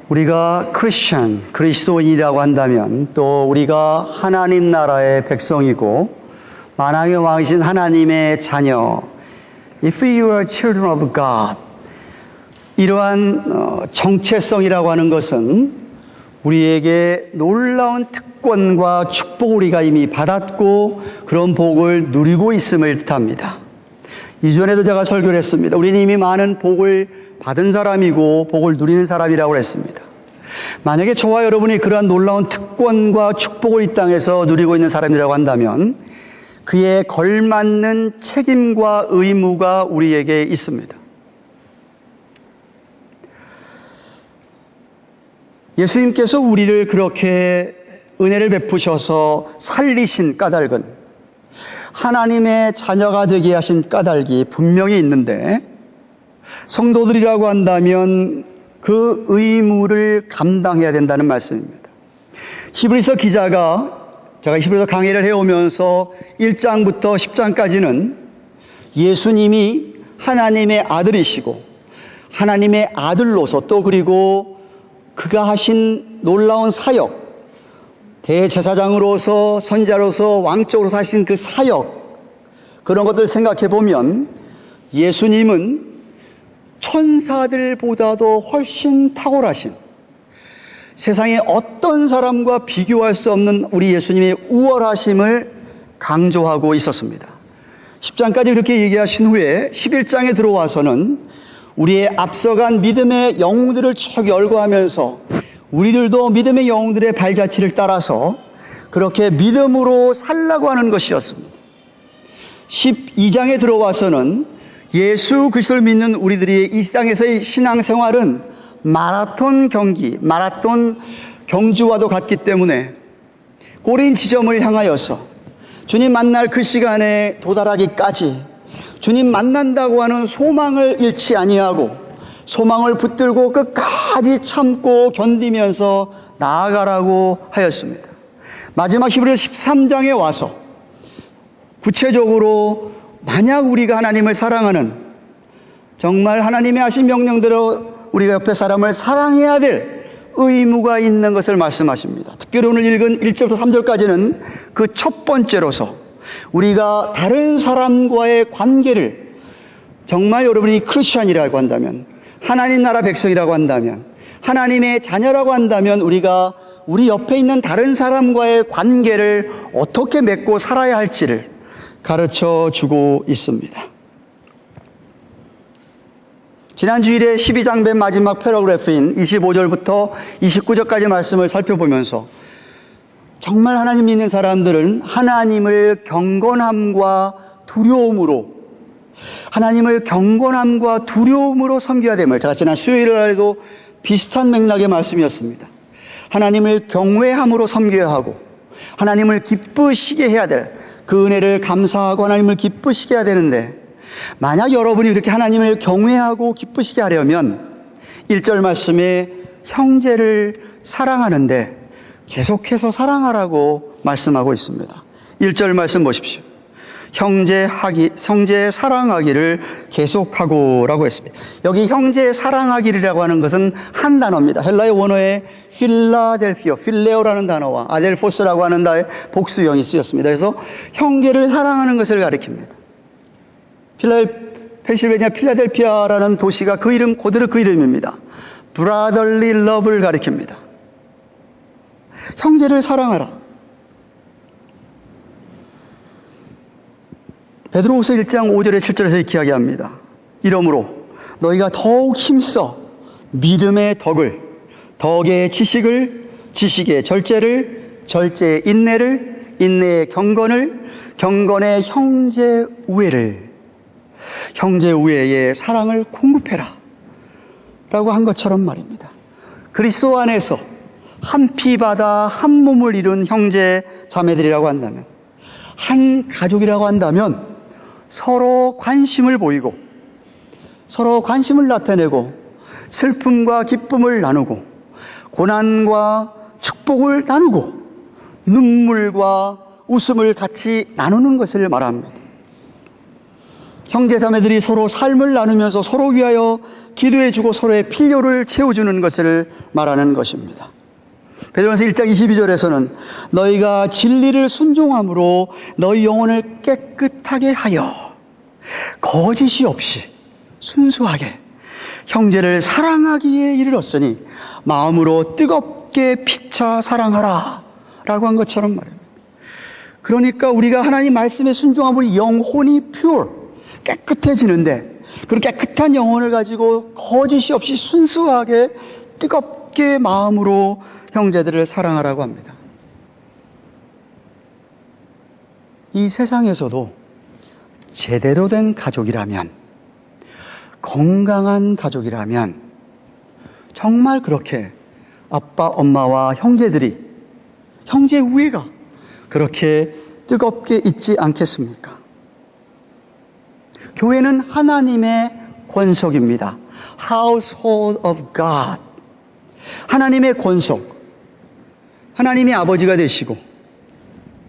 우리가 크리스천, 그리스도인이라고 한다면 또 우리가 하나님 나라의 백성이고 만왕의 왕이신 하나님의 자녀, If you are children of God, 이러한 정체성이라고 하는 것은 우리에게 놀라운 특권과 축복을 우리가 이미 받았고 그런 복을 누리고 있음을 뜻합니다. 이전에도 제가 설교를 했습니다. 우리는 이미 많은 복을 받은 사람이고 복을 누리는 사람이라고 했습니다. 만약에 저와 여러분이 그러한 놀라운 특권과 축복을 이 땅에서 누리고 있는 사람이라고 한다면 그에 걸맞는 책임과 의무가 우리에게 있습니다. 예수님께서 우리를 그렇게 은혜를 베푸셔서 살리신 까닭은 하나님의 자녀가 되게 하신 까닭이 분명히 있는데 성도들이라고 한다면 그 의무를 감당해야 된다는 말씀입니다. 히브리서 기자가 제가 히브리서 강의를 해오면서 1장부터 10장까지는 예수님이 하나님의 아들이시고 하나님의 아들로서 또 그리고 그가 하신 놀라운 사역, 대제사장으로서 선지자로서 왕적으로 하신 그 사역, 그런 것들을 생각해 보면 예수님은 천사들보다도 훨씬 탁월하신, 세상에 어떤 사람과 비교할 수 없는 우리 예수님의 우월하심을 강조하고 있었습니다. 10장까지 그렇게 얘기하신 후에 11장에 들어와서는 우리의 앞서간 믿음의 영웅들을 쭉 열거하면서 우리들도 믿음의 영웅들의 발자취를 따라서 그렇게 믿음으로 살라고 하는 것이었습니다. 12장에 들어와서는 예수 그리스도를 믿는 우리들이 이 땅에서의 신앙생활은 마라톤 경기, 마라톤 경주와도 같기 때문에 꼬린 지점을 향하여서 주님 만날 그 시간에 도달하기까지 주님 만난다고 하는 소망을 잃지 아니하고 소망을 붙들고 끝까지 참고 견디면서 나아가라고 하였습니다. 마지막 히브리서 13장에 와서 구체적으로 만약 우리가 하나님을 사랑하는, 정말 하나님의 하신 명령대로 우리가 옆에 사람을 사랑해야 될 의무가 있는 것을 말씀하십니다. 특별히 오늘 읽은 1절부터 3절까지는 그 첫 번째로서 우리가 다른 사람과의 관계를, 정말 여러분이 크리스천이라고 한다면, 하나님 나라 백성이라고 한다면, 하나님의 자녀라고 한다면 우리가 우리 옆에 있는 다른 사람과의 관계를 어떻게 맺고 살아야 할지를 가르쳐 주고 있습니다. 지난 주일에 12장 맨 마지막 패러그래프인 25절부터 29절까지 말씀을 살펴보면서 정말 하나님 믿는 사람들은 하나님을 경건함과 두려움으로, 하나님을 경건함과 두려움으로 섬겨야 됨을, 제가 지난 수요일에도 비슷한 맥락의 말씀이었습니다. 하나님을 경외함으로 섬겨야 하고 하나님을 기쁘시게 해야 될, 그 은혜를 감사하고 하나님을 기쁘시게 해야 되는데, 만약 여러분이 그렇게 하나님을 경외하고 기쁘시게 하려면 1절 말씀에 형제를 사랑하는데 계속해서 사랑하라고 말씀하고 있습니다. 1절 말씀 보십시오. 형제 사랑하기를 계속하고 라고 했습니다. 여기 형제 사랑하기라고 하는 것은 한 단어입니다. 헬라의 원어에 필라델피오, 필레오라는 단어와 아델포스라고 하는 단어의 복수형이 쓰였습니다. 그래서 형제를 사랑하는 것을 가리킵니다. 펜실베니아 필라델피아라는 도시가 그 이름 그대로 그 이름입니다. 브라더리 러브를 가리킵니다. 형제를 사랑하라. 베드로후서 1장 5절에 7절에서 이렇게 이야기합니다. 이러므로 너희가 더욱 힘써 믿음의 덕을, 덕의 지식을, 지식의 절제를, 절제의 인내를, 인내의 경건을, 경건의 형제 우애를, 형제 우애의 사랑을 공급해라 라고 한 것처럼 말입니다. 그리스도 안에서 한 피바다 한 몸을 이룬 형제 자매들이라고 한다면, 한 가족이라고 한다면 서로 관심을 보이고 서로 관심을 나타내고 슬픔과 기쁨을 나누고 고난과 축복을 나누고 눈물과 웃음을 같이 나누는 것을 말합니다. 형제자매들이 서로 삶을 나누면서 서로 위하여 기도해주고 서로의 필요를 채워주는 것을 말하는 것입니다. 베드로전서 1장 22절에서는 너희가 진리를 순종함으로 너희 영혼을 깨끗하게 하여 거짓이 없이 순수하게 형제를 사랑하기에 이르렀으니 마음으로 뜨겁게 피차 사랑하라 라고 한 것처럼 말입니다. 그러니까 우리가 하나님 말씀에 순종함으로 영혼이 깨끗해지는데 그런 깨끗한 영혼을 가지고 거짓이 없이 순수하게 뜨겁게 마음으로 형제들을 사랑하라고 합니다. 이 세상에서도 제대로 된 가족이라면, 건강한 가족이라면 정말 그렇게 아빠, 엄마와 형제들이, 형제 우애가 그렇게 뜨겁게 있지 않겠습니까? 교회는 하나님의 권속입니다. Household of God. 하나님의 권속. 하나님이 아버지가 되시고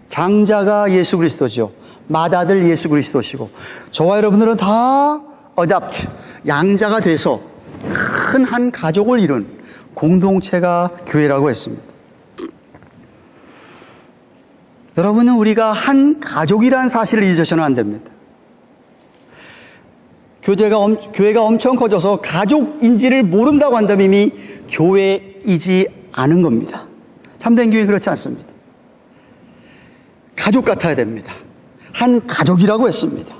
장자가 예수 그리스도죠. 맏아들 예수 그리스도시고 저와 여러분들은 다 adopt, 양자가 돼서 큰 한 가족을 이룬 공동체가 교회라고 했습니다. 여러분은 우리가 한 가족이라는 사실을 잊으셔서는 안 됩니다. 교회가 엄청 커져서 가족인지를 모른다고 한다면 이미 교회이지 않은 겁니다. 참된 교회는 그렇지 않습니다. 가족 같아야 됩니다. 한 가족이라고 했습니다.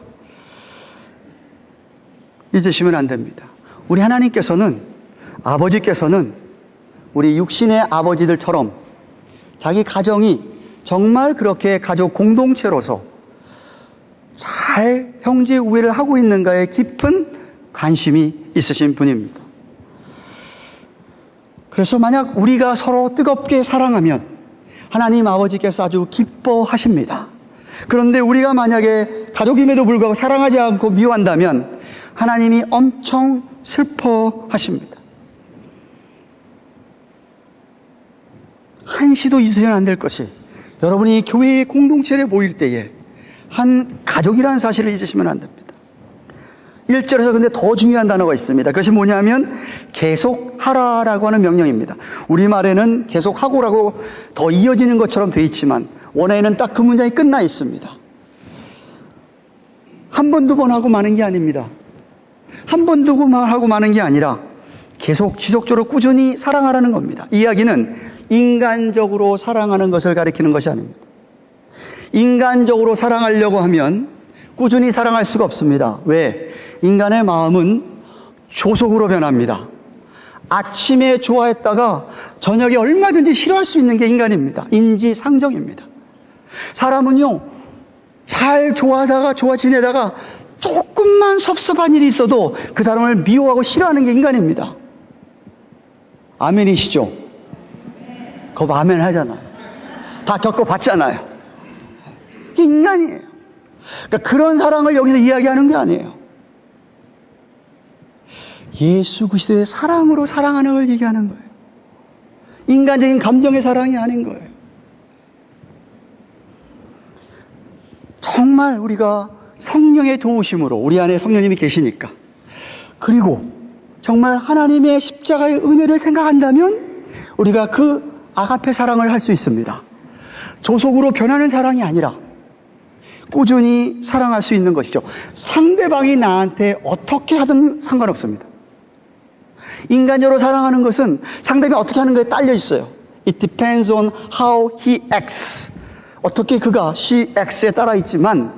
잊으시면 안 됩니다. 우리 하나님께서는, 아버지께서는 우리 육신의 아버지들처럼 자기 가정이 정말 그렇게 가족 공동체로서 잘 형제 우애를 하고 있는가에 깊은 관심이 있으신 분입니다. 그래서 만약 우리가 서로 뜨겁게 사랑하면 하나님 아버지께서 아주 기뻐하십니다. 그런데 우리가 만약에 가족임에도 불구하고 사랑하지 않고 미워한다면 하나님이 엄청 슬퍼하십니다. 한시도 잊으셔야 안 될 것이, 여러분이 교회의 공동체에 모일 때에 한 가족이라는 사실을 잊으시면 안 됩니다. 1절에서 근데 더 중요한 단어가 있습니다. 그것이 뭐냐면 계속하라라고 하는 명령입니다. 우리말에는 계속하고라고 더 이어지는 것처럼 되어 있지만 원어에는 딱 그 문장이 끝나 있습니다. 한 번, 두 번 하고 마는 게 아닙니다. 한 번, 두 번 하고 마는 게 아니라 계속 지속적으로 꾸준히 사랑하라는 겁니다. 이 이야기는 인간적으로 사랑하는 것을 가리키는 것이 아닙니다. 인간적으로 사랑하려고 하면 꾸준히 사랑할 수가 없습니다. 왜? 인간의 마음은 조속으로 변합니다. 아침에 좋아했다가 저녁에 얼마든지 싫어할 수 있는 게 인간입니다. 인지상정입니다. 사람은요, 잘 좋아하다가 좋아 지내다가 조금만 섭섭한 일이 있어도 그 사람을 미워하고 싫어하는 게 인간입니다. 아멘이시죠? 그거 아멘 하잖아요. 다 겪어봤잖아요. 이게 인간이에요. 그러니까 그런 사랑을 여기서 이야기하는 게 아니에요. 예수 그리스도의 사랑으로 사랑하는 걸 얘기하는 거예요. 인간적인 감정의 사랑이 아닌 거예요. 정말 우리가 성령의 도우심으로 우리 안에 성령님이 계시니까, 그리고 정말 하나님의 십자가의 은혜를 생각한다면 우리가 그 아가페 사랑을 할 수 있습니다. 조속으로 변하는 사랑이 아니라 꾸준히 사랑할 수 있는 것이죠. 상대방이 나한테 어떻게 하든 상관없습니다. 인간적으로 사랑하는 것은 상대방이 어떻게 하는 거에 딸려 있어요. It depends on how he acts. 어떻게 그가, she acts에 따라 있지만,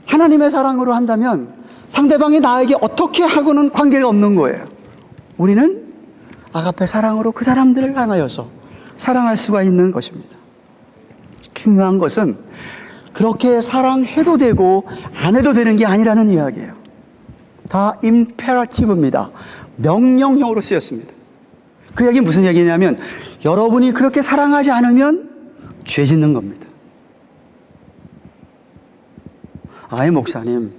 하나님의 사랑으로 한다면 상대방이 나에게 어떻게 하고는 관계가 없는 거예요. 우리는 아가페 사랑으로 그 사람들을 향하여서 사랑할 수가 있는 것입니다. 중요한 것은 그렇게 사랑해도 되고 안 해도 되는 게 아니라는 이야기예요. 다 임페라티브입니다. 명령형으로 쓰였습니다. 그 이야기는 무슨 얘기냐면 여러분이 그렇게 사랑하지 않으면 죄 짓는 겁니다. 아이 목사님,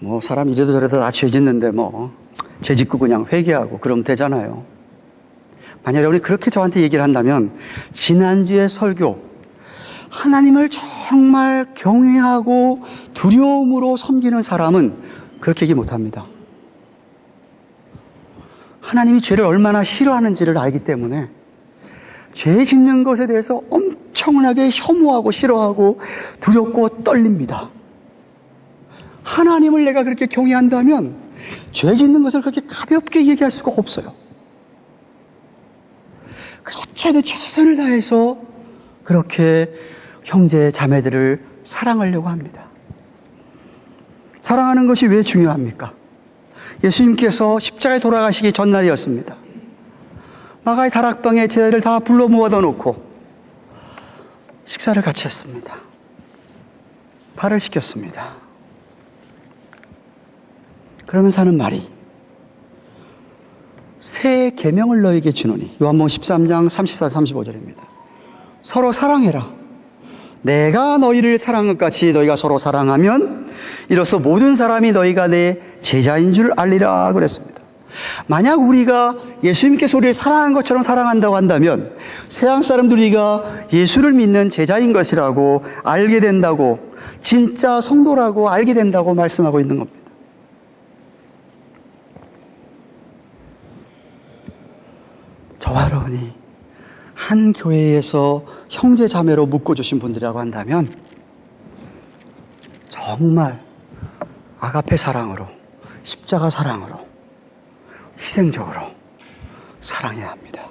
뭐 사람 이래도 저래도 다 죄 짓는데 뭐 죄 짓고 그냥 회개하고 그러면 되잖아요. 만약 여러분이 그렇게 저한테 얘기를 한다면 지난주의 설교 하나님을 정말 경외하고 두려움으로 섬기는 사람은 그렇게 얘기 못합니다. 하나님이 죄를 얼마나 싫어하는지를 알기 때문에 죄 짓는 것에 대해서 엄청나게 혐오하고 싫어하고 두렵고 떨립니다. 하나님을 내가 그렇게 경외한다면 죄 짓는 것을 그렇게 가볍게 얘기할 수가 없어요. 어찌든 최선을 다해서 그렇게 형제 자매들을 사랑하려고 합니다. 사랑하는 것이 왜 중요합니까? 예수님께서 십자가에 돌아가시기 전날이었습니다. 마가의 다락방에 제자들 다 불러 모아다 놓고 식사를 같이 했습니다. 발을 씻겼습니다. 그러면서 하는 말이 새 계명을 너에게 주노니, 요한복음 13장 34, 35절입니다. 서로 사랑해라. 내가 너희를 사랑한 것 같이 너희가 서로 사랑하면 이로써 모든 사람이 너희가 내 제자인 줄 알리라 그랬습니다. 만약 우리가 예수님께서 우리를 사랑한 것처럼 사랑한다고 한다면 세상 사람들이 우리가 예수를 믿는 제자인 것이라고 알게 된다고, 진짜 성도라고 알게 된다고 말씀하고 있는 겁니다. 저와 여러분이 한 교회에서 형제 자매로 묶어주신 분들이라고 한다면 정말 아가페 사랑으로, 십자가 사랑으로, 희생적으로 사랑해야 합니다.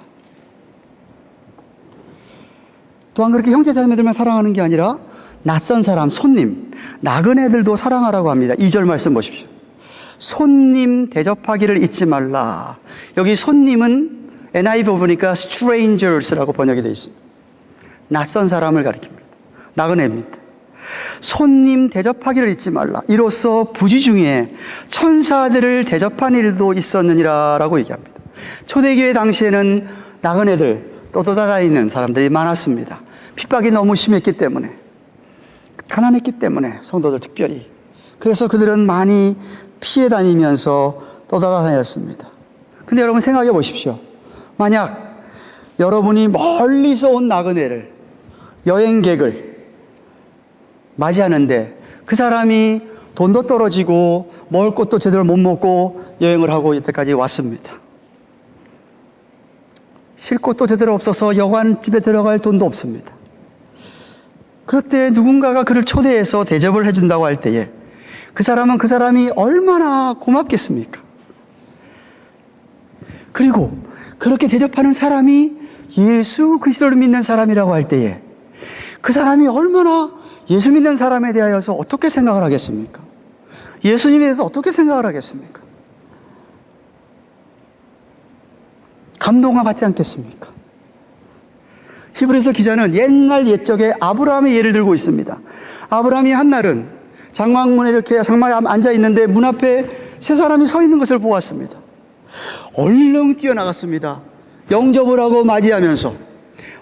또한 그렇게 형제 자매들만 사랑하는 게 아니라 낯선 사람, 손님, 나그네들도 사랑하라고 합니다. 2절 말씀 보십시오. 손님 대접하기를 잊지 말라. 여기 손님은 NIV 보니까 strangers라고 번역이 되어 있습니다. 낯선 사람을 가리킵니다. 나그네입니다. 손님 대접하기를 잊지 말라. 이로써 부지 중에 천사들을 대접한 일도 있었느니라 라고 얘기합니다. 초대교회 당시에는 나그네들, 떠돌아다니는 사람들이 많았습니다. 핍박이 너무 심했기 때문에, 가난했기 때문에, 성도들 특별히. 그래서 그들은 많이 피해 다니면서 떠돌아다녔습니다. 근데 여러분 생각해 보십시오. 만약 여러분이 멀리서 온 나그네를, 여행객을 맞이하는데 그 사람이 돈도 떨어지고 먹을 것도 제대로 못 먹고 여행을 하고 이때까지 왔습니다. 쉴 곳도 제대로 없어서 여관집에 들어갈 돈도 없습니다. 그럴 때 누군가가 그를 초대해서 대접을 해준다고 할 때에 그 사람은 그 사람이 얼마나 고맙겠습니까? 그리고 그렇게 대접하는 사람이 예수 그리스도를 믿는 사람이라고 할 때에 그 사람이 얼마나 예수 믿는 사람에 대하여서 어떻게 생각을 하겠습니까? 예수님에 대해서 어떻게 생각을 하겠습니까? 감동을 받지 않겠습니까? 히브리서 기자는 옛날 옛적에 아브라함의 예를 들고 있습니다. 아브라함이 한날은 장막문에 이렇게 장막에 앉아 있는데 문 앞에 세 사람이 서 있는 것을 보았습니다. 얼른 뛰어나갔습니다. 영접을 하고 맞이하면서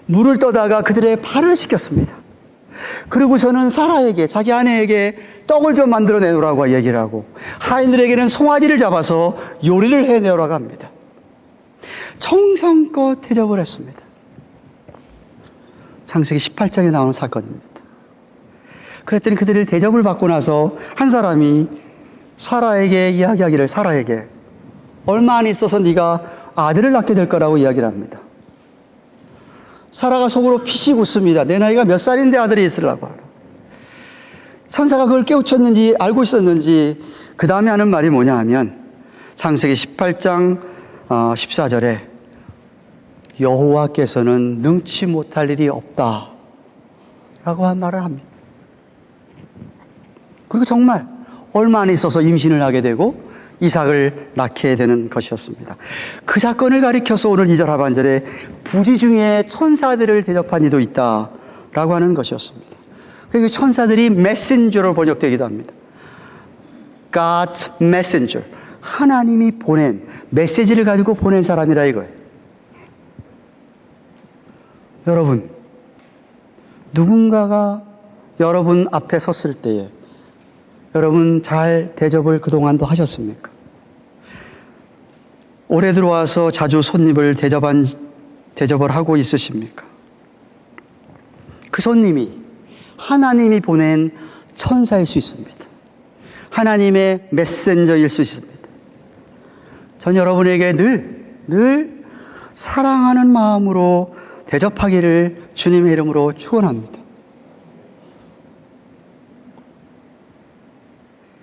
물을 떠다가 그들의 발을 씻겼습니다. 그리고서는 사라에게, 자기 아내에게 떡을 좀 만들어 내놓으라고 얘기를 하고 하인들에게는 송아지를 잡아서 요리를 해내오라고 합니다. 정성껏 대접을 했습니다. 창세기 18장에 나오는 사건입니다. 그랬더니 그들을 대접을 받고 나서 한 사람이 사라에게 이야기하기를, 사라에게 얼마 안 있어서 네가 아들을 낳게 될 거라고 이야기를 합니다. 사라가 속으로 피식 웃습니다. 내 나이가 몇 살인데 아들이 있으려고 하라. 천사가 그걸 깨우쳤는지 알고 있었는지 그 다음에 하는 말이 뭐냐 하면 창세기 18장 14절에 여호와께서는 능치 못할 일이 없다 라고 한 말을 합니다. 그리고 정말 얼마 안 있어서 임신을 하게 되고 이삭을 낳게 되는 것이었습니다. 그 사건을 가리켜서 오늘 2절 하반절에 부지 중에 천사들을 대접한 이도 있다라고 하는 것이었습니다. 그리고 천사들이 메신저로 번역되기도 합니다. God's messenger. 하나님이 보낸, 메시지를 가지고 보낸 사람이라 이거예요. 여러분, 누군가가 여러분 앞에 섰을 때에 여러분 잘 대접을 그동안도 하셨습니까? 올해 들어와서 자주 손님을 대접을 하고 있으십니까? 그 손님이 하나님이 보낸 천사일 수 있습니다. 하나님의 메신저일 수 있습니다. 전 여러분에게 늘 사랑하는 마음으로 대접하기를 주님의 이름으로 축원합니다.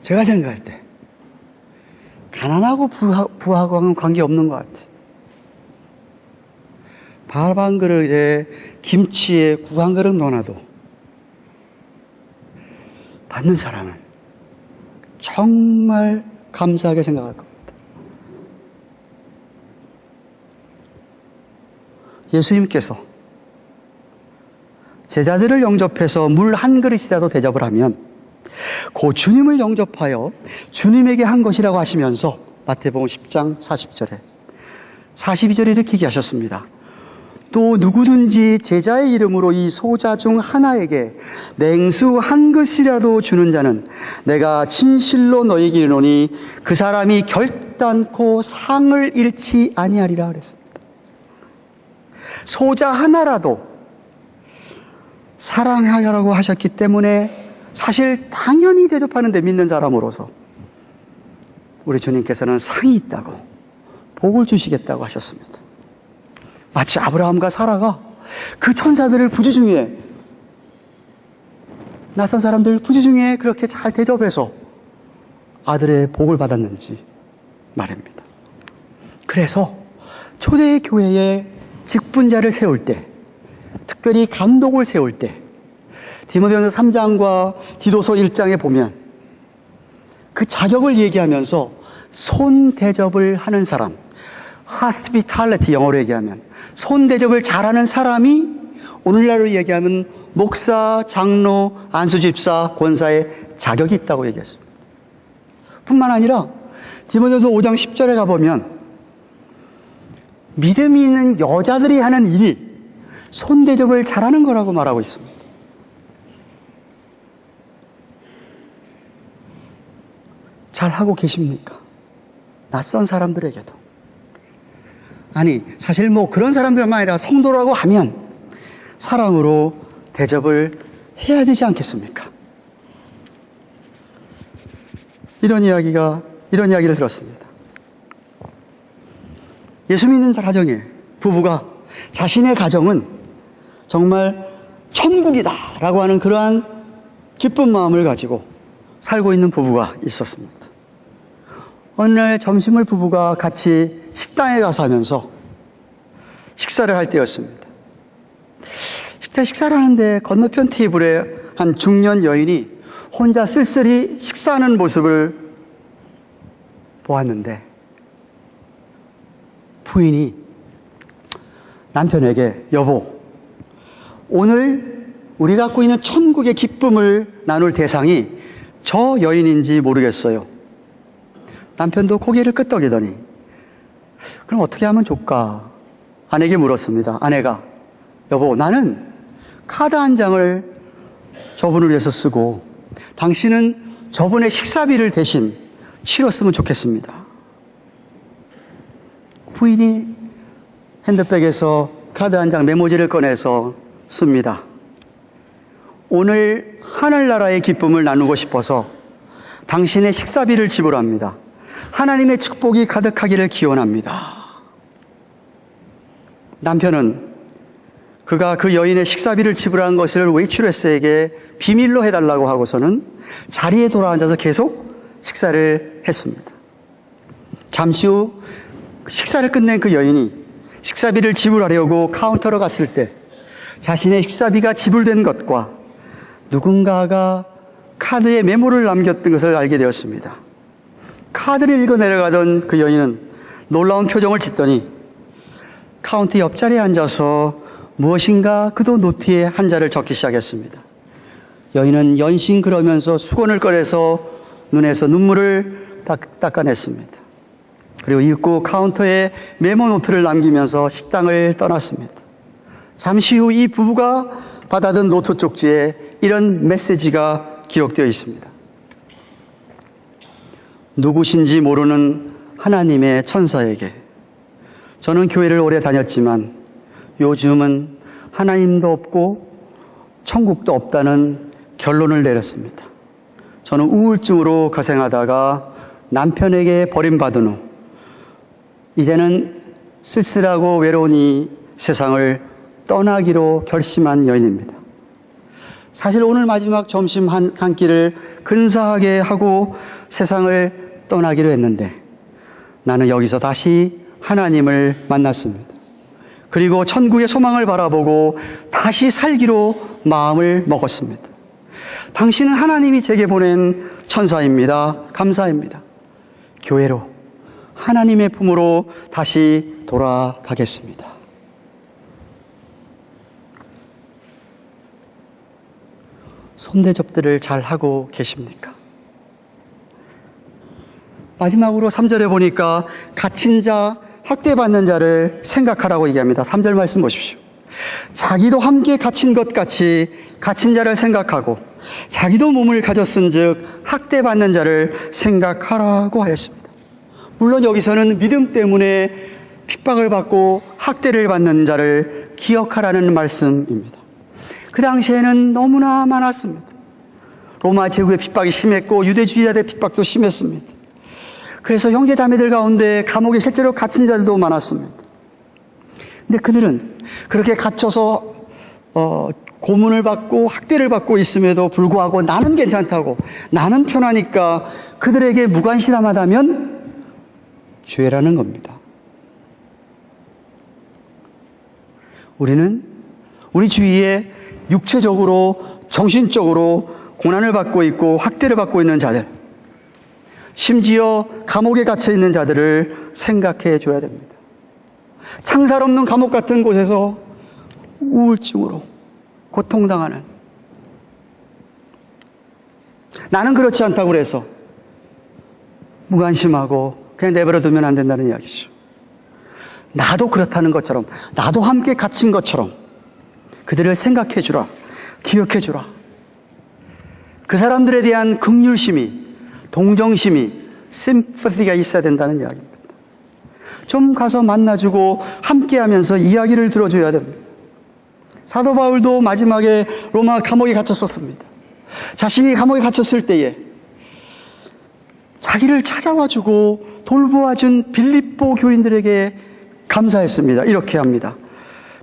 제가 생각할 때 가난하고 부하고는 관계없는 것 같아요. 밥 한 그릇에 김치에 국 한 그릇 넣어놔도 받는 사람은 정말 감사하게 생각할 겁니다. 예수님께서 제자들을 영접해서 물 한 그릇이라도 대접을 하면 그 주님을 영접하여 주님에게 한 것이라고 하시면서 마태복음 10장 40절에 42절에 이렇게 얘기하셨습니다. 또 누구든지 제자의 이름으로 이 소자 중 하나에게 냉수 한 그릇이라도 주는 자는 내가 진실로 너희에게 이르노니 그 사람이 결단코 상을 잃지 아니하리라 그랬습니다. 소자 하나라도 사랑하라고 하셨기 때문에 사실 당연히 대접하는데 믿는 사람으로서 우리 주님께서는 상이 있다고 복을 주시겠다고 하셨습니다. 마치 아브라함과 사라가 그 천사들을 부지 중에 낯선 사람들 부지 중에 그렇게 잘 대접해서 아들의 복을 받았는지 말입니다. 그래서 초대 교회에 직분자를 세울 때, 특별히 감독을 세울 때 디모데전서 3장과 디도서 1장에 보면 그 자격을 얘기하면서 손 대접을 하는 사람, hospitality 영어로 얘기하면 손 대접을 잘하는 사람이 오늘날로 얘기하면 목사, 장로, 안수집사, 권사의 자격이 있다고 얘기했습니다. 뿐만 아니라 디모데전서 5장 10절에 가보면 믿음이 있는 여자들이 하는 일이 손 대접을 잘하는 거라고 말하고 있습니다. 잘하고 계십니까? 낯선 사람들에게도. 아니, 사실 그런 사람들만 아니라 성도라고 하면 사랑으로 대접을 해야 되지 않겠습니까? 이런 이야기를 들었습니다. 예수 믿는 가정에 부부가 자신의 가정은 정말 천국이다라고 하는 그러한 기쁜 마음을 가지고 살고 있는 부부가 있었습니다. 어느 날 점심을 부부가 같이 식당에 가서 하면서 식사를 할 때였습니다. 식사를 하는데 건너편 테이블에 한 중년 여인이 혼자 쓸쓸히 식사하는 모습을 보았는데 부인이 남편에게 여보, 오늘 우리 갖고 있는 천국의 기쁨을 나눌 대상이 저 여인인지 모르겠어요. 남편도 고개를 끄덕이더니 그럼 어떻게 하면 좋을까? 아내에게 물었습니다. 아내가 여보, 나는 카드 한 장을 저분을 위해서 쓰고 당신은 저분의 식사비를 대신 치렀으면 좋겠습니다. 부인이 핸드백에서 카드 한 장 메모지를 꺼내서 씁니다. 오늘 하늘나라의 기쁨을 나누고 싶어서 당신의 식사비를 지불합니다. 하나님의 축복이 가득하기를 기원합니다. 남편은 그가 그 여인의 식사비를 지불한 것을 웨이트레스에게 비밀로 해달라고 하고서는 자리에 돌아앉아서 계속 식사를 했습니다. 잠시 후 식사를 끝낸 그 여인이 식사비를 지불하려고 카운터로 갔을 때 자신의 식사비가 지불된 것과 누군가가 카드에 메모를 남겼던 것을 알게 되었습니다. 카드를 읽어 내려가던 그 여인은 놀라운 표정을 짓더니 카운터 옆자리에 앉아서 무엇인가 그도 노트에 한자를 적기 시작했습니다. 여인은 연신 그러면서 수건을 꺼내서 눈에서 눈물을 닦아냈습니다. 그리고 입구 카운터에 메모 노트를 남기면서 식당을 떠났습니다. 잠시 후 이 부부가 받아든 노트 쪽지에 이런 메시지가 기록되어 있습니다. 누구신지 모르는 하나님의 천사에게 저는 교회를 오래 다녔지만 요즘은 하나님도 없고 천국도 없다는 결론을 내렸습니다. 저는 우울증으로 고생하다가 남편에게 버림받은 후 이제는 쓸쓸하고 외로운 이 세상을 떠나기로 결심한 여인입니다. 사실 오늘 마지막 점심 한 끼를 근사하게 하고 세상을 떠나기로 했는데 나는 여기서 다시 하나님을 만났습니다. 그리고 천국의 소망을 바라보고 다시 살기로 마음을 먹었습니다. 당신은 하나님이 제게 보낸 천사입니다. 감사합니다. 교회로, 하나님의 품으로 다시 돌아가겠습니다. 손대접들을 잘 하고 계십니까? 마지막으로 3절에 보니까 갇힌 자, 학대받는 자를 생각하라고 얘기합니다. 3절 말씀 보십시오. 자기도 함께 갇힌 것 같이 갇힌 자를 생각하고 자기도 몸을 가졌은 즉 학대받는 자를 생각하라고 하였습니다. 물론 여기서는 믿음 때문에 핍박을 받고 학대를 받는 자를 기억하라는 말씀입니다. 그 당시에는 너무나 많았습니다. 로마 제국의 핍박이 심했고 유대주의자들의 핍박도 심했습니다. 그래서 형제 자매들 가운데 감옥에 실제로 갇힌 자들도 많았습니다. 근데 그들은 그렇게 갇혀서 고문을 받고 학대를 받고 있음에도 불구하고 나는 괜찮다고, 나는 편하니까 그들에게 무관심하다면 죄라는 겁니다. 우리는 우리 주위에 육체적으로, 정신적으로 고난을 받고 있고 학대를 받고 있는 자들, 심지어 감옥에 갇혀 있는 자들을 생각해 줘야 됩니다. 창살 없는 감옥 같은 곳에서 우울증으로 고통당하는, 나는 그렇지 않다고 그래서 무관심하고 그냥 내버려 두면 안 된다는 이야기죠. 나도 그렇다는 것처럼, 나도 함께 갇힌 것처럼 그들을 생각해 주라, 기억해 주라. 그 사람들에 대한 긍휼심이, 동정심이, 심퍼티가 있어야 된다는 이야기입니다. 좀 가서 만나주고 함께하면서 이야기를 들어줘야 됩니다. 사도 바울도 마지막에 로마 감옥에 갇혔었습니다. 자신이 감옥에 갇혔을 때에 자기를 찾아와주고 돌보아준 빌립보 교인들에게 감사했습니다. 이렇게 합니다.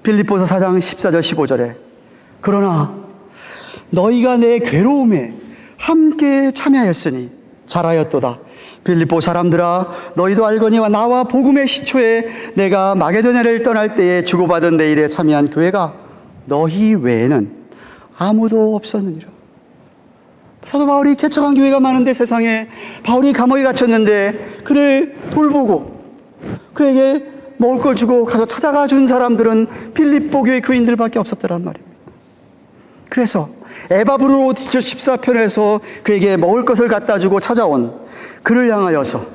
빌립보서 4장 14절 15절에 그러나 너희가 내 괴로움에 함께 참여하였으니 잘하였도다. 빌립보 사람들아, 너희도 알거니와 나와 복음의 시초에 내가 마게도냐를 떠날 때에 주고받은 내 일에 참여한 교회가 너희 외에는 아무도 없었느니라. 사도 바울이 개척한 교회가 많은데 세상에, 바울이 감옥에 갇혔는데 그를 돌보고 그에게 먹을 걸 주고 가서 찾아가 준 사람들은 빌립보 교회 교인들밖에 없었더란 말입니다. 그래서 에바브로 14편에서 그에게 먹을 것을 갖다 주고 찾아온 그를 향하여서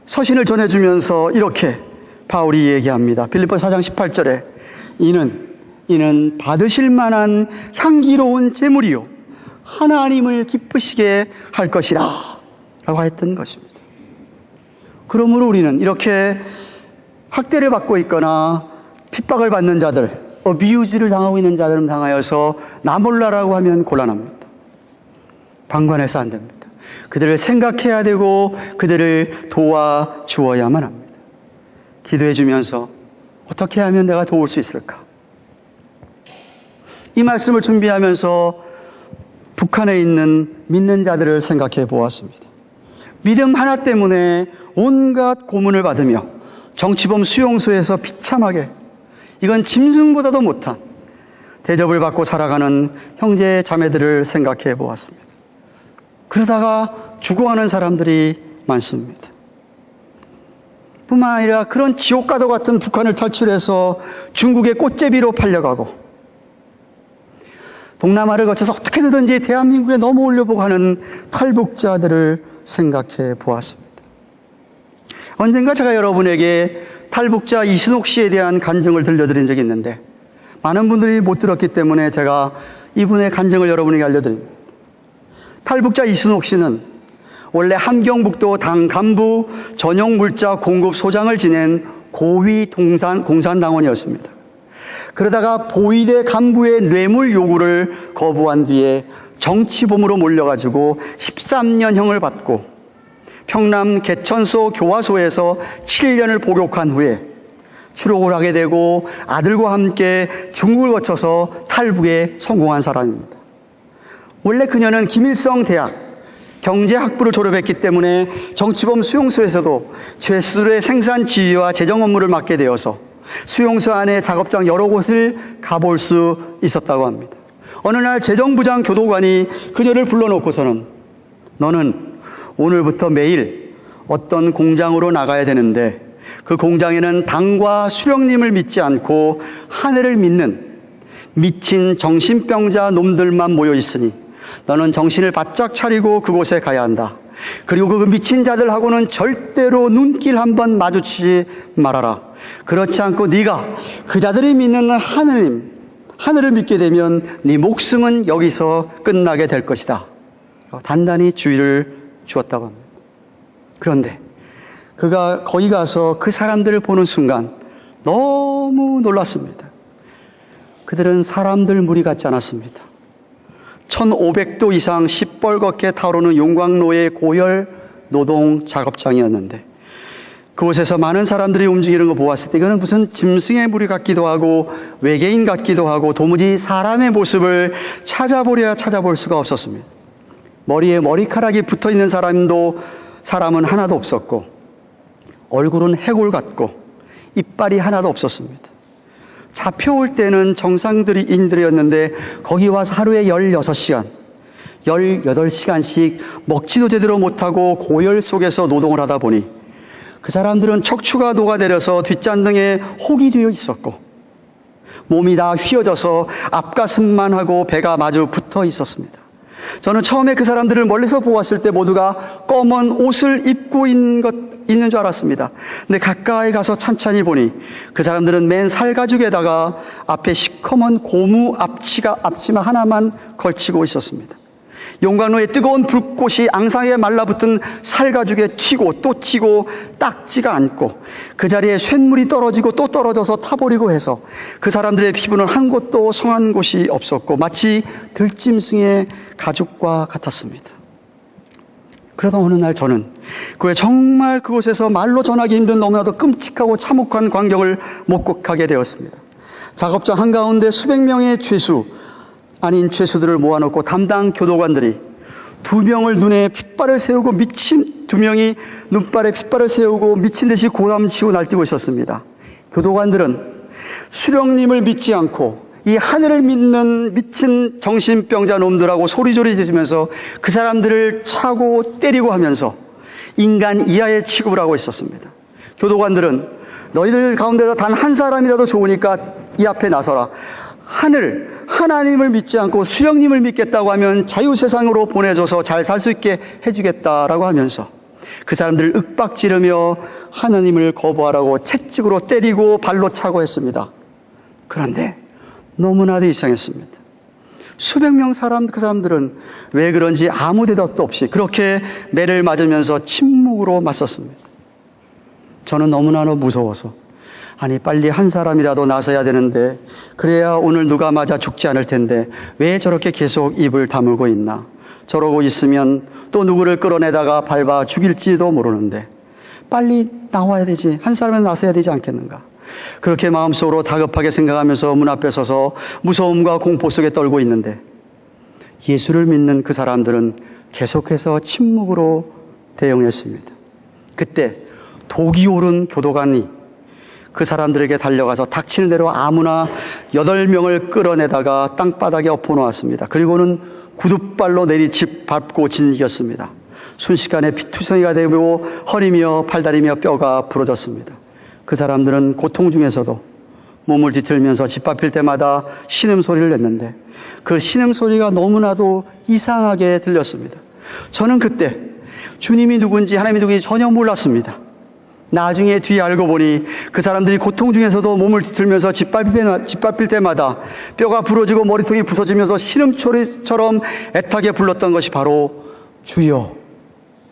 서신을 전해주면서 이렇게 바울이 얘기합니다. 빌립보서 4장 18절에 이는 받으실 만한 향기로운 제물이요 하나님을 기쁘시게 할 것이라 라고 했던 것입니다. 그러므로 우리는 이렇게 학대를 받고 있거나 핍박을 받는 자들, 어비유즈를 당하고 있는 자들을 당하여서 나 몰라라고 하면 곤란합니다. 방관해서 안 됩니다. 그들을 생각해야 되고 그들을 도와주어야만 합니다. 기도해 주면서 어떻게 하면 내가 도울 수 있을까? 이 말씀을 준비하면서 북한에 있는 믿는 자들을 생각해 보았습니다. 믿음 하나 때문에 온갖 고문을 받으며 정치범 수용소에서 비참하게, 이건 짐승보다도 못한 대접을 받고 살아가는 형제 자매들을 생각해 보았습니다. 그러다가 죽어가는 사람들이 많습니다. 뿐만 아니라 그런 지옥과도 같은 북한을 탈출해서 중국의 꽃제비로 팔려가고 동남아를 거쳐서 어떻게든지 대한민국에 넘어오려고 하는 탈북자들을 생각해 보았습니다. 언젠가 제가 여러분에게 탈북자 이순옥 씨에 대한 간증을 들려드린 적이 있는데 많은 분들이 못 들었기 때문에 제가 이분의 간증을 여러분에게 알려드립니다. 탈북자 이순옥 씨는 원래 함경북도 당 간부 전용 물자 공급 소장을 지낸 고위 공산당원이었습니다. 그러다가 보위대 간부의 뇌물 요구를 거부한 뒤에 정치범으로 몰려가지고 13년형을 받고 평남 개천소 교화소에서 7년을 복역한 후에 추록을 하게 되고 아들과 함께 중국을 거쳐서 탈북에 성공한 사람입니다. 원래 그녀는 김일성 대학 경제학부를 졸업했기 때문에 정치범 수용소에서도 죄수들의 생산 지휘와 재정 업무를 맡게 되어서 수용소 안에 작업장 여러 곳을 가볼 수 있었다고 합니다. 어느 날 재정부장 교도관이 그녀를 불러놓고서는 너는 오늘부터 매일 어떤 공장으로 나가야 되는데 그 공장에는 당과 수령님을 믿지 않고 하늘을 믿는 미친 정신병자 놈들만 모여 있으니 너는 정신을 바짝 차리고 그곳에 가야 한다. 그리고 그 미친 자들하고는 절대로 눈길 한번 마주치지 말아라. 그렇지 않고 네가 그 자들이 믿는 하늘을 믿게 되면 네 목숨은 여기서 끝나게 될 것이다. 단단히 주의를 주었다고 합니다. 그런데 그가 거기 가서 그 사람들을 보는 순간 너무 놀랐습니다. 그들은 사람들 무리 같지 않았습니다. 1500도 이상 시뻘겋게 타오르는 용광로의 고열 노동 작업장이었는데 그곳에서 많은 사람들이 움직이는 거 보았을 때 이거는 무슨 짐승의 무리 같기도 하고 외계인 같기도 하고 도무지 사람의 모습을 찾아볼 수가 없었습니다. 머리에 머리카락이 붙어있는 사람은 하나도 없었고 얼굴은 해골 같고 이빨이 하나도 없었습니다. 잡혀올 때는 정상인들이었는데 거기 와서 하루에 18시간씩 먹지도 제대로 못하고 고열 속에서 노동을 하다 보니 그 사람들은 척추가 녹아내려서 뒷잔등에 혹이 되어 있었고 몸이 다 휘어져서 앞가슴만 하고 배가 마주 붙어 있었습니다. 저는 처음에 그 사람들을 멀리서 보았을 때 모두가 검은 옷을 입고 있는 줄 알았습니다. 근데 가까이 가서 찬찬히 보니 그 사람들은 맨 살가죽에다가 앞에 시커먼 고무 앞치마 하나만 걸치고 있었습니다. 용광로의 뜨거운 불꽃이 앙상하게 말라붙은 살가죽에 튀고 또 튀고 닦지가 않고 그 자리에 쇳물이 떨어지고 또 떨어져서 타버리고 해서 그 사람들의 피부는 한 곳도 성한 곳이 없었고 마치 들짐승의 가죽과 같았습니다. 그러다 어느 날 저는 정말 그곳에서 말로 전하기 힘든 너무나도 끔찍하고 참혹한 광경을 목격하게 되었습니다. 작업장 한가운데 수백 명의 죄수들을 모아놓고 담당 교도관들이 두 명이 눈발에 핏발을 세우고 미친 듯이 고함치고 날뛰고 있었습니다. 교도관들은 수령님을 믿지 않고 이 하늘을 믿는 미친 정신병자 놈들하고 소리조리 지르면서 그 사람들을 차고 때리고 하면서 인간 이하의 취급을 하고 있었습니다. 교도관들은 너희들 가운데서 단 한 사람이라도 좋으니까 이 앞에 나서라. 하나님을 믿지 않고 수령님을 믿겠다고 하면 자유세상으로 보내줘서 잘 살 수 있게 해주겠다라고 하면서 그 사람들을 윽박지르며 하나님을 거부하라고 채찍으로 때리고 발로 차고 했습니다. 그런데 너무나도 이상했습니다. 수백 명 그 사람들은 왜 그런지 아무 대답도 없이 그렇게 매를 맞으면서 침묵으로 맞섰습니다. 저는 너무나도 무서워서 빨리 한 사람이라도 나서야 되는데 그래야 오늘 누가 맞아 죽지 않을 텐데 왜 저렇게 계속 입을 다물고 있나. 저러고 있으면 또 누구를 끌어내다가 밟아 죽일지도 모르는데 빨리 나와야 되지. 한 사람은 나서야 되지 않겠는가. 그렇게 마음속으로 다급하게 생각하면서 문 앞에 서서 무서움과 공포 속에 떨고 있는데 예수를 믿는 그 사람들은 계속해서 침묵으로 대응했습니다. 그때 독이 오른 교도관이 그 사람들에게 달려가서 닥치는 대로 아무나 8명을 끌어내다가 땅바닥에 엎어놓았습니다. 그리고는 구둣발로 밟고 진이겼습니다. 순식간에 피투성이가 되고 허리며 팔다리며 뼈가 부러졌습니다. 그 사람들은 고통 중에서도 몸을 뒤틀면서 짓밟힐 때마다 신음소리를 냈는데 그 신음소리가 너무나도 이상하게 들렸습니다. 저는 그때 주님이 누군지 하나님이 누군지 전혀 몰랐습니다. 나중에 뒤에 알고 보니 그 사람들이 고통 중에서도 몸을 뒤틀면서 짓밟힐 때마다 뼈가 부러지고 머리통이 부서지면서 신음소리처럼 애타게 불렀던 것이 바로 주여,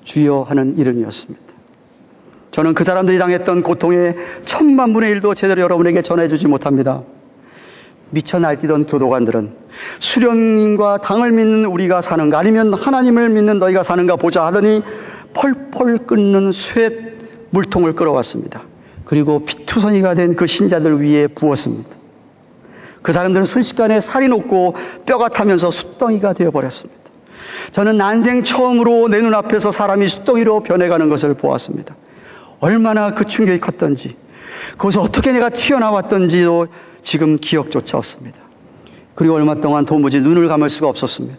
주여 하는 이름이었습니다. 저는 그 사람들이 당했던 고통의 1000만 분의 1도 제대로 여러분에게 전해주지 못합니다. 미쳐 날뛰던 교도관들은 수령님과 당을 믿는 우리가 사는가 아니면 하나님을 믿는 너희가 사는가 보자 하더니 펄펄 끓는 쇠 물통을 끌어왔습니다. 그리고 피투성이가 된 그 신자들 위에 부었습니다. 그 사람들은 순식간에 살이 녹고 뼈가 타면서 숫덩이가 되어버렸습니다. 저는 난생 처음으로 내 눈앞에서 사람이 숫덩이로 변해가는 것을 보았습니다. 얼마나 그 충격이 컸던지, 거기서 어떻게 내가 튀어나왔던지도 지금 기억조차 없습니다. 그리고 얼마 동안 도무지 눈을 감을 수가 없었습니다.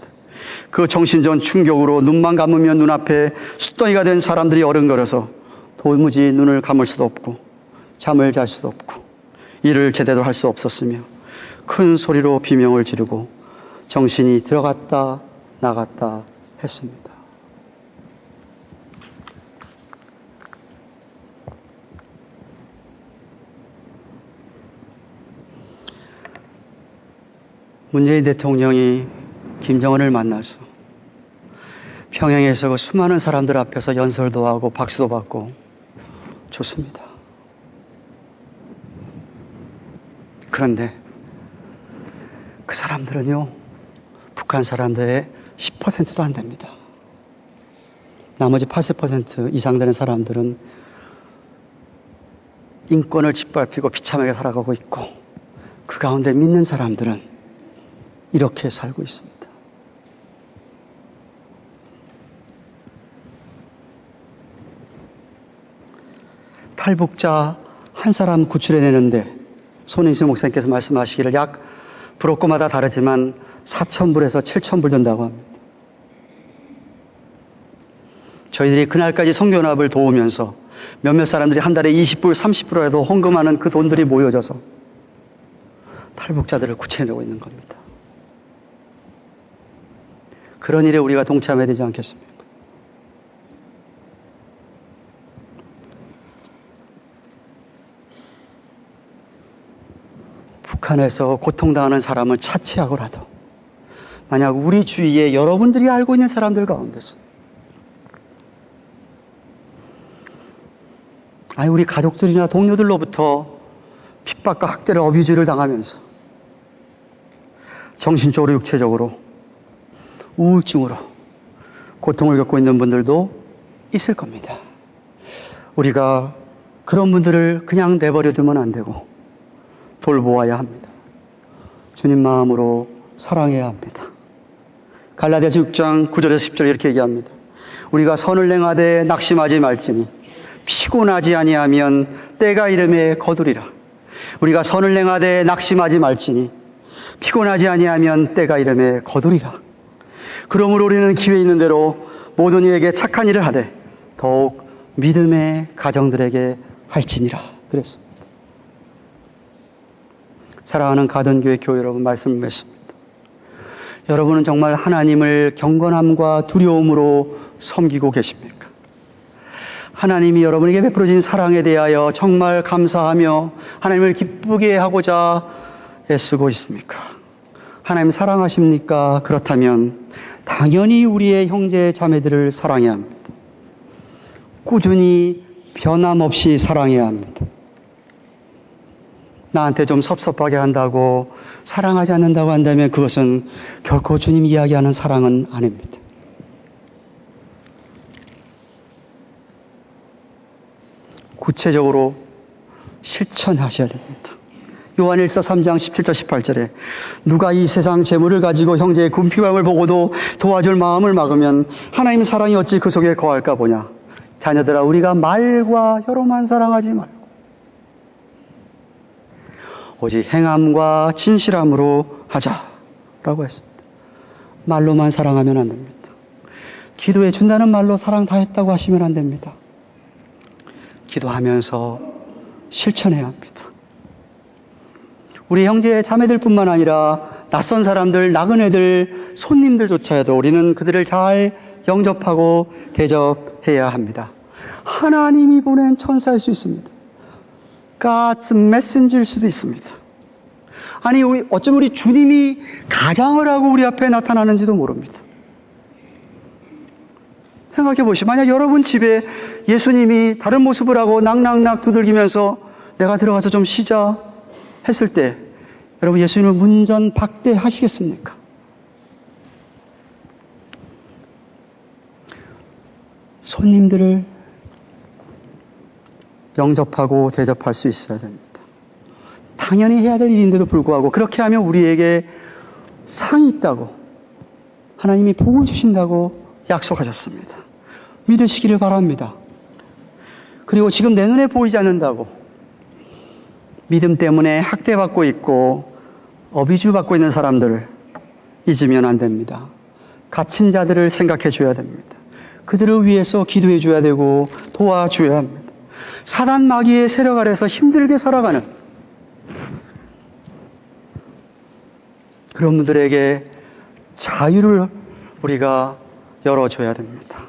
그 정신적 충격으로 눈만 감으면 눈앞에 숫덩이가 된 사람들이 어른거려서 도무지 눈을 감을 수도 없고 잠을 잘 수도 없고 일을 제대로 할 수 없었으며 큰 소리로 비명을 지르고 정신이 들어갔다 나갔다 했습니다. 문재인 대통령이 김정은을 만나서 평양에서 그 수많은 사람들 앞에서 연설도 하고 박수도 받고 좋습니다. 그런데 그 사람들은요, 북한 사람들의 10%도 안 됩니다. 나머지 80% 이상 되는 사람들은 인권을 짓밟히고 비참하게 살아가고 있고, 그 가운데 믿는 사람들은 이렇게 살고 있습니다. 탈북자 한 사람 구출해내는데 손인수 목사님께서 말씀하시기를 약 브로커마다 다르지만 4,000불에서 7,000불 든다고 합니다. 저희들이 그날까지 선교연합을 도우면서 몇몇 사람들이 한 달에 20불, 30불이라도 헌금하는 그 돈들이 모여져서 탈북자들을 구출해내고 있는 겁니다. 그런 일에 우리가 동참해야 되지 않겠습니까? 북한에서 고통당하는 사람은 차치하고라도 만약 우리 주위에 여러분들이 알고 있는 사람들 가운데서 아니 우리 가족들이나 동료들로부터 핍박과 학대를 어뷰즈를 당하면서 정신적으로 육체적으로 우울증으로 고통을 겪고 있는 분들도 있을 겁니다. 우리가 그런 분들을 그냥 내버려 두면 안 되고 돌보아야 합니다. 주님 마음으로 사랑해야 합니다. 갈라디아서 6장 9절에서 10절 이렇게 얘기합니다. 우리가 선을 행하되 낙심하지 말지니 피곤하지 아니하면 때가 이름에 거두리라. 우리가 선을 행하되 낙심하지 말지니 피곤하지 아니하면 때가 이름에 거두리라. 그러므로 우리는 기회 있는 대로 모든 이에게 착한 일을 하되 더욱 믿음의 가정들에게 할지니라 그랬습니다. 사랑하는 가든교회 교회 여러분, 말씀을 맺습니다. 여러분은 정말 하나님을 경건함과 두려움으로 섬기고 계십니까? 하나님이 여러분에게 베풀어진 사랑에 대하여 정말 감사하며 하나님을 기쁘게 하고자 애쓰고 있습니까? 하나님 사랑하십니까? 그렇다면 당연히 우리의 형제 자매들을 사랑해야 합니다. 꾸준히 변함없이 사랑해야 합니다. 나한테 좀 섭섭하게 한다고 사랑하지 않는다고 한다면 그것은 결코 주님 이야기하는 사랑은 아닙니다. 구체적으로 실천하셔야 됩니다. 요한일서 3장 17절 18절에 누가 이 세상 재물을 가지고 형제의 굶피함을 보고도 도와줄 마음을 막으면 하나님의 사랑이 어찌 그 속에 거할까 보냐. 자녀들아, 우리가 말과 혀로만 사랑하지 말고 오직 행함과 진실함으로 하자라고 했습니다. 말로만 사랑하면 안 됩니다. 기도해 준다는 말로 사랑 다 했다고 하시면 안 됩니다. 기도하면서 실천해야 합니다. 우리 형제 자매들뿐만 아니라 낯선 사람들, 나그네들, 손님들조차도 우리는 그들을 잘 영접하고 대접해야 합니다. 하나님이 보낸 천사일 수 있습니다. God's messenger일 수도 있습니다. 아니, 어쩌면 우리 주님이 가장을 하고 우리 앞에 나타나는지도 모릅니다. 생각해 보시죠. 만약 여러분 집에 예수님이 다른 모습을 하고 낙낙낙 두들기면서 내가 들어가서 좀 쉬자 했을 때 여러분, 예수님을 문전박대하시겠습니까? 손님들을 영접하고 대접할 수 있어야 됩니다. 당연히 해야 될 일인데도 불구하고 그렇게 하면 우리에게 상이 있다고, 하나님이 복을 주신다고 약속하셨습니다. 믿으시기를 바랍니다. 그리고 지금 내 눈에 보이지 않는다고 믿음 때문에 학대받고 있고 어비주 받고 있는 사람들을 잊으면 안 됩니다. 갇힌 자들을 생각해 줘야 됩니다. 그들을 위해서 기도해 줘야 되고 도와줘야 합니다. 사단 마귀의 세력 아래서 힘들게 살아가는 그런 분들에게 자유를 우리가 열어줘야 됩니다.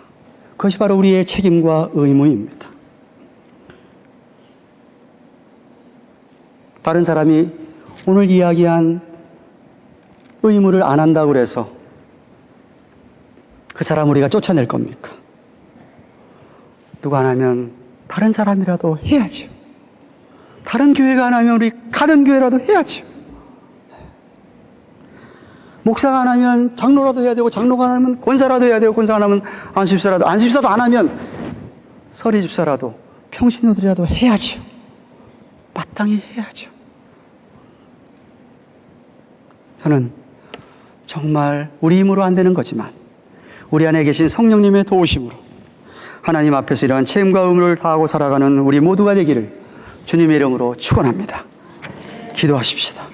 그것이 바로 우리의 책임과 의무입니다. 다른 사람이 오늘 이야기한 의무를 안 한다고 그래서 그 사람 우리가 쫓아낼 겁니까? 누가 안 하면 다른 사람이라도 해야죠. 다른 교회가 안 하면 우리 가는 교회라도 해야죠. 목사가 안 하면 장로라도 해야 되고, 장로가 안 하면 권사라도 해야 되고, 권사가 안 하면 안수집사라도, 안수집사도 안 하면 서리집사라도, 평신도들이라도 해야죠. 마땅히 해야죠. 저는 정말 우리 힘으로 안 되는 거지만 우리 안에 계신 성령님의 도우심으로 하나님 앞에서 이러한 책임과 의무를 다하고 살아가는 우리 모두가 되기를 주님의 이름으로 축원합니다. 기도하십시다.